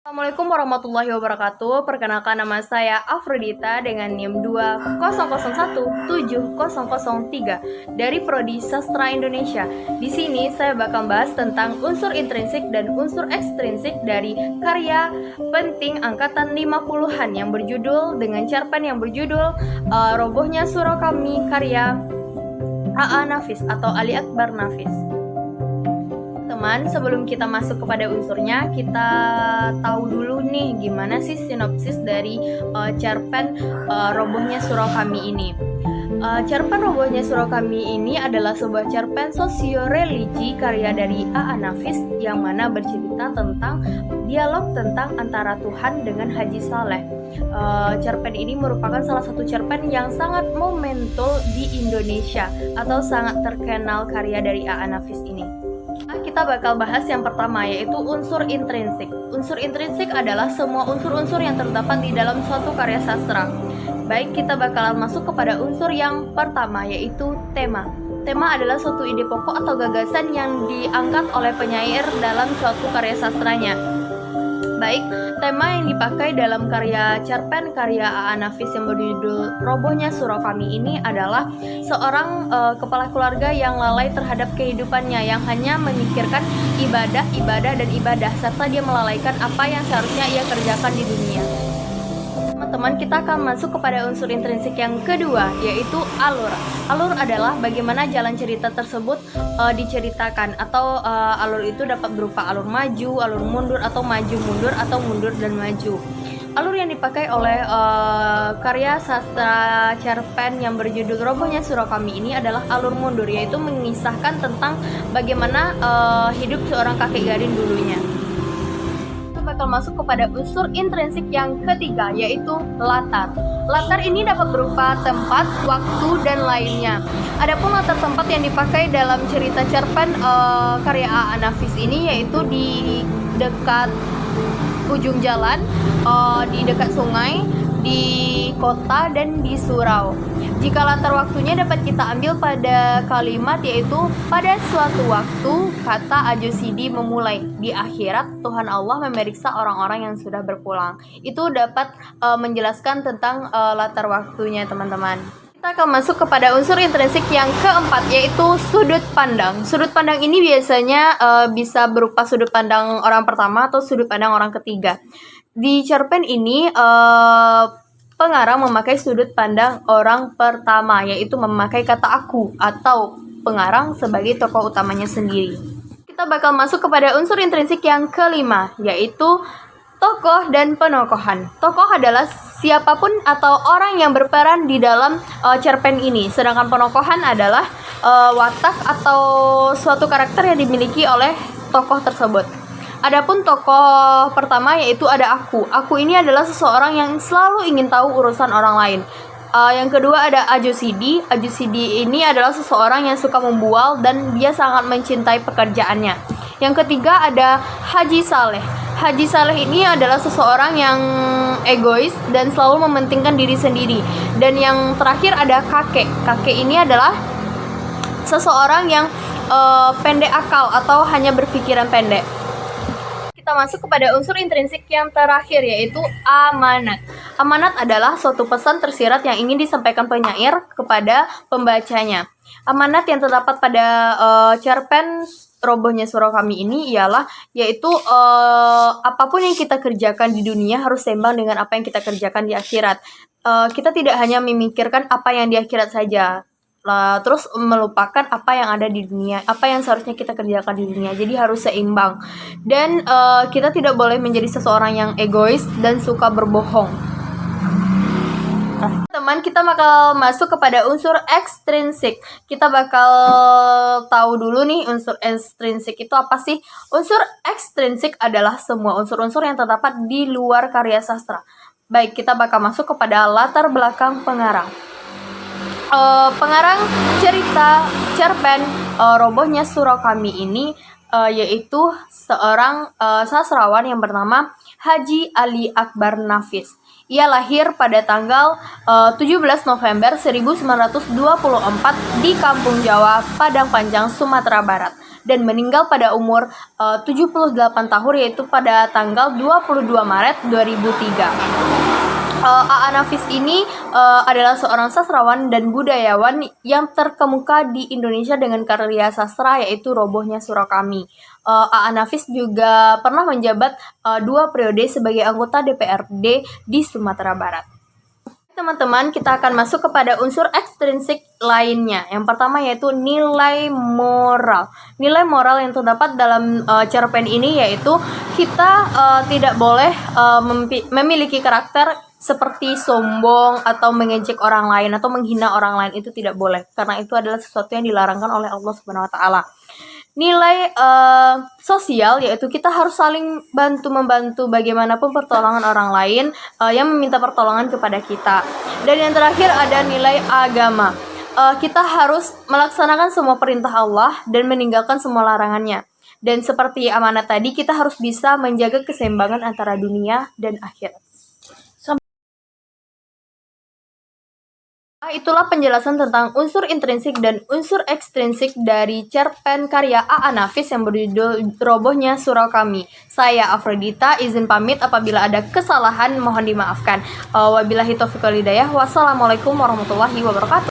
Assalamualaikum warahmatullahi wabarakatuh. Perkenalkan, nama saya Afrodita dengan NIM 2001703 dari Prodi Sastra Indonesia. Di sini saya bakal bahas tentang unsur intrinsik dan unsur ekstrinsik dari karya penting angkatan 50-an yang berjudul dengan cerpen yang berjudul Robohnya Surau Kami karya A.A. Nafis atau Ali Akbar Nafis. Teman, sebelum kita masuk kepada unsurnya, kita tahu dulu nih gimana sih sinopsis dari cerpen Robohnya Surau Kami ini. Cerpen Robohnya Surau Kami ini adalah sebuah cerpen sosio-religi karya dari A.A. Nafis yang mana bercerita tentang dialog tentang antara Tuhan dengan Haji Saleh. Cerpen ini merupakan salah satu cerpen yang sangat momentul di Indonesia atau sangat terkenal karya dari A.A. Nafis ini. Kita bakal bahas yang pertama, yaitu unsur intrinsik. Unsur intrinsik adalah semua unsur-unsur yang terdapat di dalam suatu karya sastra. Baik, kita bakalan masuk kepada unsur yang pertama, yaitu tema. Tema adalah suatu ide pokok atau gagasan yang diangkat oleh penyair dalam suatu karya sastranya. Baik, tema yang dipakai dalam karya cerpen karya A.A. Nafis yang berjudul Robohnya Surau Kami ini adalah seorang kepala keluarga yang lalai terhadap kehidupannya, yang hanya memikirkan ibadah, serta dia melalaikan apa yang seharusnya ia kerjakan di dunia. Teman-teman, kita akan masuk kepada unsur intrinsik yang kedua, yaitu alur. Alur adalah bagaimana jalan cerita tersebut diceritakan, atau alur itu dapat berupa alur maju, alur mundur, atau maju mundur, atau mundur dan maju. Alur yang dipakai oleh karya sastra cerpen yang berjudul Robohnya Surau Kami ini adalah alur mundur, yaitu mengisahkan tentang bagaimana hidup seorang kakek gading dulunya. Bakal masuk kepada unsur intrinsik yang ketiga, yaitu latar. Latar ini dapat berupa tempat, waktu, dan lainnya. Adapun latar tempat yang dipakai dalam cerita cerpen karya A.A. Nafis ini yaitu di dekat ujung jalan, di dekat sungai, di kota, dan di surau. Jika latar waktunya dapat kita ambil pada kalimat, yaitu pada suatu waktu kata Ajosidi memulai, di akhirat Tuhan Allah memeriksa orang-orang yang sudah berpulang. Itu dapat menjelaskan tentang latar waktunya, teman-teman. Kita akan masuk kepada unsur intrinsik yang keempat, yaitu sudut pandang. Sudut pandang ini biasanya bisa berupa sudut pandang orang pertama atau sudut pandang orang ketiga. Di cerpen ini pengarang memakai sudut pandang orang pertama, yaitu memakai kata aku atau pengarang sebagai tokoh utamanya sendiri. Kita bakal masuk kepada unsur intrinsik yang kelima, yaitu tokoh dan penokohan. Tokoh adalah siapapun atau orang yang berperan di dalam cerpen ini, sedangkan penokohan adalah watak atau suatu karakter yang dimiliki oleh tokoh tersebut. Adapun tokoh pertama yaitu ada aku. Aku ini adalah seseorang yang selalu ingin tahu urusan orang lain. Yang kedua ada Ajosidi. Ajosidi ini adalah seseorang yang suka membual dan dia sangat mencintai pekerjaannya. Yang ketiga ada Haji Saleh. Haji Saleh ini adalah seseorang yang egois dan selalu mementingkan diri sendiri. Dan yang terakhir ada kakek. Kakek ini adalah seseorang yang pendek akal atau hanya berpikiran pendek. Kita masuk kepada unsur intrinsik yang terakhir, yaitu amanat. Amanat adalah suatu pesan tersirat yang ingin disampaikan penyair kepada pembacanya. Amanat yang terdapat pada cerpen Robohnya Surau Kami ini ialah yaitu apapun yang kita kerjakan di dunia harus seimbang dengan apa yang kita kerjakan di akhirat. Kita tidak hanya memikirkan apa yang di akhirat saja, terus melupakan apa yang ada di dunia, apa yang seharusnya kita kerjakan di dunia. Jadi harus seimbang. Dan kita tidak boleh menjadi seseorang yang egois dan suka berbohong. Teman, kita bakal masuk kepada unsur ekstrinsik. Kita bakal tahu dulu nih unsur ekstrinsik itu apa sih. Unsur ekstrinsik adalah semua unsur-unsur yang terdapat di luar karya sastra. Baik, kita bakal masuk kepada latar belakang pengarang. Pengarang cerita cerpen Robohnya Surau Kami ini yaitu seorang sastrawan yang bernama Haji Ali Akbar Nafis. Ia lahir pada tanggal 17 November 1924 di Kampung Jawa, Padang Panjang, Sumatera Barat, dan meninggal pada umur 78 tahun, yaitu pada tanggal 22 Maret 2003. A.A. Nafis ini adalah seorang sastrawan dan budayawan yang terkemuka di Indonesia dengan karya sastra, yaitu Robohnya Surau Kami. A.A. Nafis juga pernah menjabat 2 periode sebagai anggota DPRD di Sumatera Barat. Teman-teman, kita akan masuk kepada unsur ekstrinsik lainnya. Yang pertama yaitu nilai moral. Nilai moral yang terdapat dalam cerpen ini yaitu kita tidak boleh memiliki karakter seperti sombong atau mengejek orang lain atau menghina orang lain. Itu tidak boleh, karena itu adalah sesuatu yang dilarangkan oleh Allah Subhanahu wa taala. Nilai sosial yaitu kita harus saling bantu-membantu, bagaimanapun pertolongan orang lain yang meminta pertolongan kepada kita. Dan yang terakhir ada nilai agama. Kita harus melaksanakan semua perintah Allah dan meninggalkan semua larangannya. Dan seperti amanat tadi, kita harus bisa menjaga keseimbangan antara dunia dan akhirat. Itulah penjelasan tentang unsur intrinsik dan unsur ekstrinsik dari cerpen karya A.A. Nafis yang berjudul Robohnya Surau Kami. Saya Afrodita, izin pamit. Apabila ada kesalahan mohon dimaafkan. Wabillahi taufiq wal hidayah. Wassalamualaikum warahmatullahi wabarakatuh.